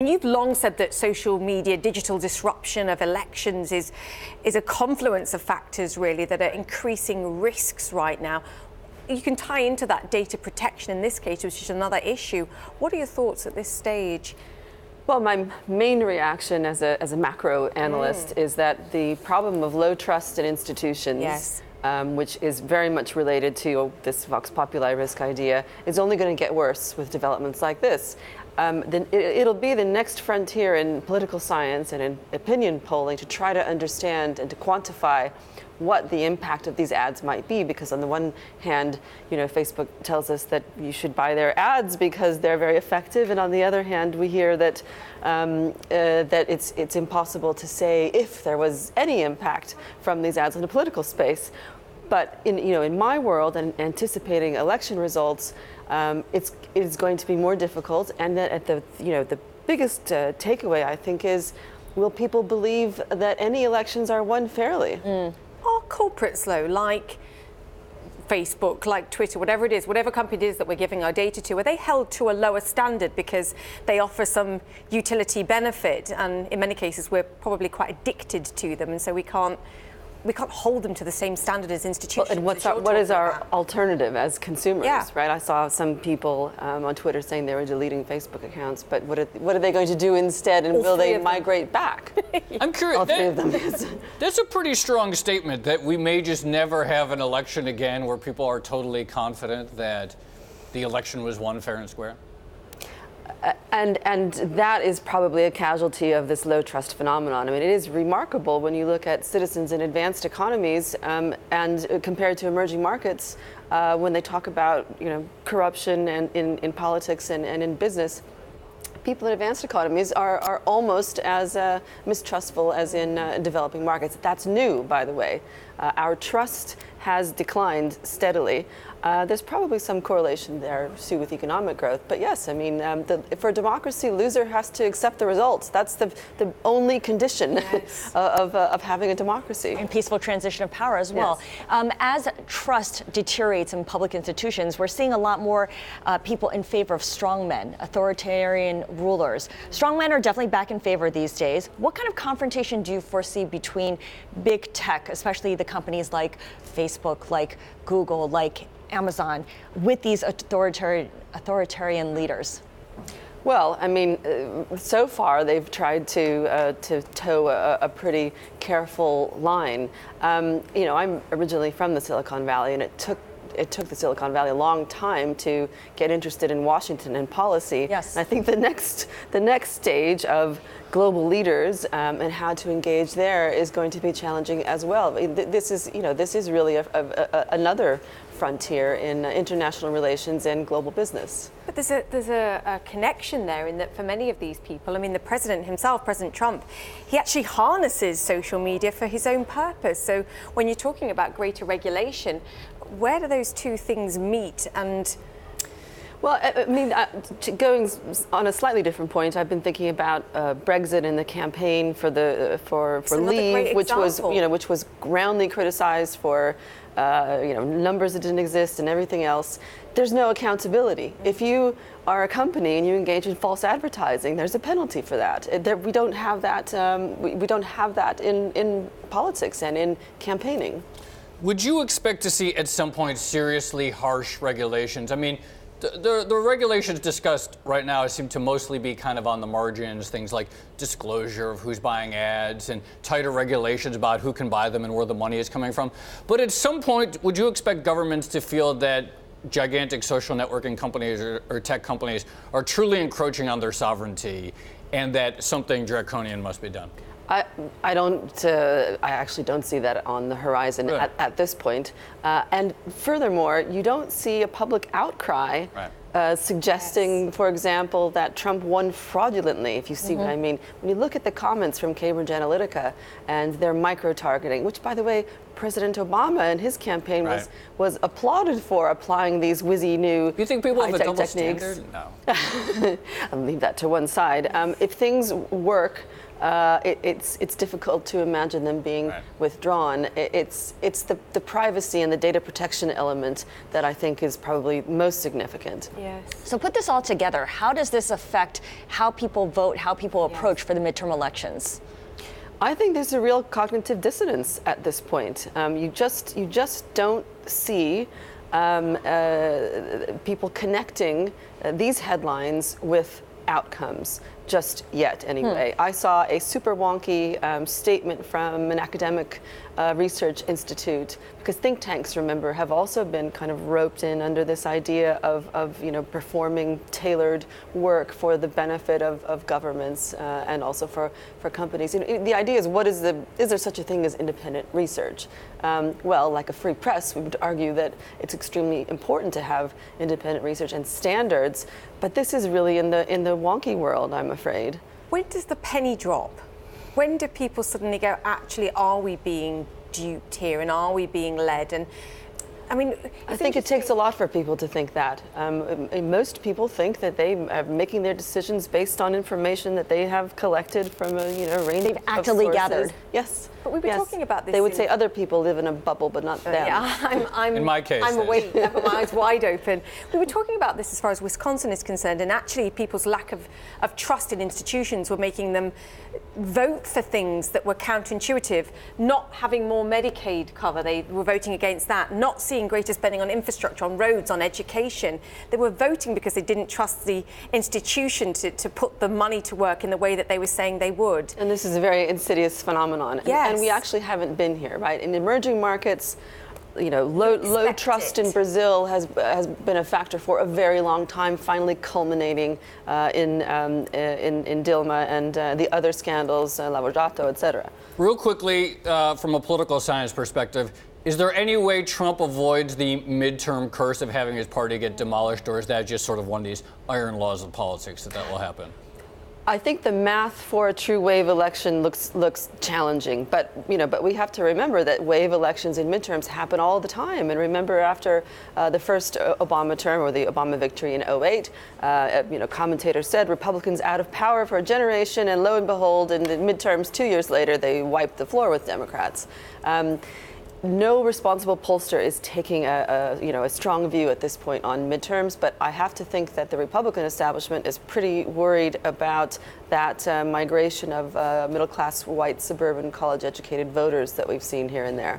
You've long said that social media, digital disruption of elections is a confluence of factors, really, that are increasing risks right now. You can tie into that data protection in this case, which is another issue. What are your thoughts at this stage? Well, my main reaction as a macro analyst is that the problem of low trust in institutions, yes. Which is very much related to this Vox Populi risk idea, is only going to get worse with developments like this. Then it'll be the next frontier in political science and in opinion polling to try to understand and to quantify what the impact of these ads might be, because on the one hand, Facebook tells us that you should buy their ads because they're very effective, and on the other hand, we hear that that it's impossible to say if there was any impact from these ads in the political space. But in my world, and anticipating election results, it is going to be more difficult, and that at the biggest takeaway, I think, is, will people believe that any elections are won fairly? Are corporates, though, like Facebook, like Twitter, whatever it is, whatever company it is that we're giving our data to, are they held to a lower standard because they offer some utility benefit? And in many cases, we're probably quite addicted to them, and so we can't hold them to the same standard as institutions. Well, and what is our alternative as consumers, yeah. right? I saw some people on Twitter saying they were deleting Facebook accounts, but what are they going to do instead, and will they migrate back? I'm curious. All three of them, yes. That's a pretty strong statement, that we may just never have an election again where people are totally confident that the election was won fair and square. And that is probably a casualty of this low trust phenomenon. I mean, it is remarkable when you look at citizens in advanced economies and compared to emerging markets, when they talk about corruption and in politics and in business. People in advanced economies are almost as mistrustful as in developing markets. That's new, by the way. Our trust has declined steadily. There's probably some correlation there, too, with economic growth. But yes, I mean, for democracy, loser has to accept the results. That's the only condition yes. of having a democracy. And peaceful transition of power as well. Yes. As trust deteriorates in public institutions, we're seeing a lot more people in favor of strongmen, authoritarian rulers. Strongmen are definitely back in favor these days. What kind of confrontation do you foresee between big tech, especially the companies like Facebook, like Google, like Amazon, with these authoritarian leaders? Well, I mean, so far they've tried to toe a pretty careful line. I'm originally from the Silicon Valley, and it took the Silicon Valley a long time to get interested in Washington and policy. Yes. And I think the next stage of global leaders and how to engage there is going to be challenging as well. This is really another frontier in international relations and global business. But there's a connection there in that for many of these people, I mean, the president himself, President Trump, he actually harnesses social media for his own purpose. So when you're talking about greater regulation, where do those two things meet? And well, I mean, going on a slightly different point, I've been thinking about Brexit and the campaign for Leave, which was roundly criticized for numbers that didn't exist and everything else. There's no accountability. If you are a company and you engage in false advertising, there's a penalty for that. We don't have that. We don't have that in politics and in campaigning. Would you expect to see at some point seriously harsh regulations? I mean, the regulations discussed right now seem to mostly be kind of on the margins, things like disclosure of who's buying ads and tighter regulations about who can buy them and where the money is coming from. But at some point, would you expect governments to feel that gigantic social networking companies or tech companies are truly encroaching on their sovereignty and that something draconian must be done? I actually don't see that on the horizon really? at this point. And furthermore, you don't see a public outcry suggesting, yes. for example, that Trump won fraudulently, if you see what I mean. When you look at the comments from Cambridge Analytica and their micro-targeting, which, by the way, President Obama and his campaign was applauded for applying these whizzy new you think people have a double techniques. Standard? No. I'll leave that to one side. If things work it's difficult to imagine them being withdrawn. It's the privacy and the data protection element that I think is probably most significant. Yes. So put this all together. How does this affect how people vote, how people approach for the midterm elections? I think there's a real cognitive dissonance at this point. You just don't see people connecting these headlines with outcomes just yet, anyway. I saw a super wonky statement from an academic research institute, because think tanks, remember, have also been kind of roped in under this idea of performing tailored work for the benefit of governments and also for companies. The idea is, is there such a thing as independent research? Well, like a free press, we would argue that it's extremely important to have independent research and standards, but this is really in the wonky world, I'm afraid. When does the penny drop? When do people suddenly go, actually, are we being duped here and are we being led? And I mean, I think it takes a lot for people to think that. Most people think that they are making their decisions based on information that they have collected from a range They've of actively sources. gathered. Yes. But we were talking about this. They would say other people live in a bubble, but not them. Yeah, I'm in my case, I'm awake, I have my eyes wide open. We were talking about this as far as Wisconsin is concerned, and actually people's lack of trust in institutions were making them vote for things that were counterintuitive. Not having more Medicaid cover, they were voting against that. Not seeing greater spending on infrastructure, on roads, on education. They were voting because they didn't trust the institution to put the money to work in the way that they were saying they would. And this is a very insidious phenomenon. Yes. And we actually haven't been here, right? In emerging markets, low trust in Brazil has been a factor for a very long time, finally culminating in Dilma and the other scandals, Lava Jato, et cetera. Real quickly, from a political science perspective, is there any way Trump avoids the midterm curse of having his party get demolished, or is that just sort of one of these iron laws of politics that will happen? I think the math for a true wave election looks challenging, but we have to remember that wave elections and midterms happen all the time. And remember, after the first Obama term, or the Obama victory in 2008, commentators said Republicans out of power for a generation, and lo and behold, in the midterms 2 years later, they wiped the floor with Democrats. No responsible pollster is taking a strong view at this point on midterms, but I have to think that the Republican establishment is pretty worried about that migration of middle-class, white, suburban, college-educated voters that we've seen here and there.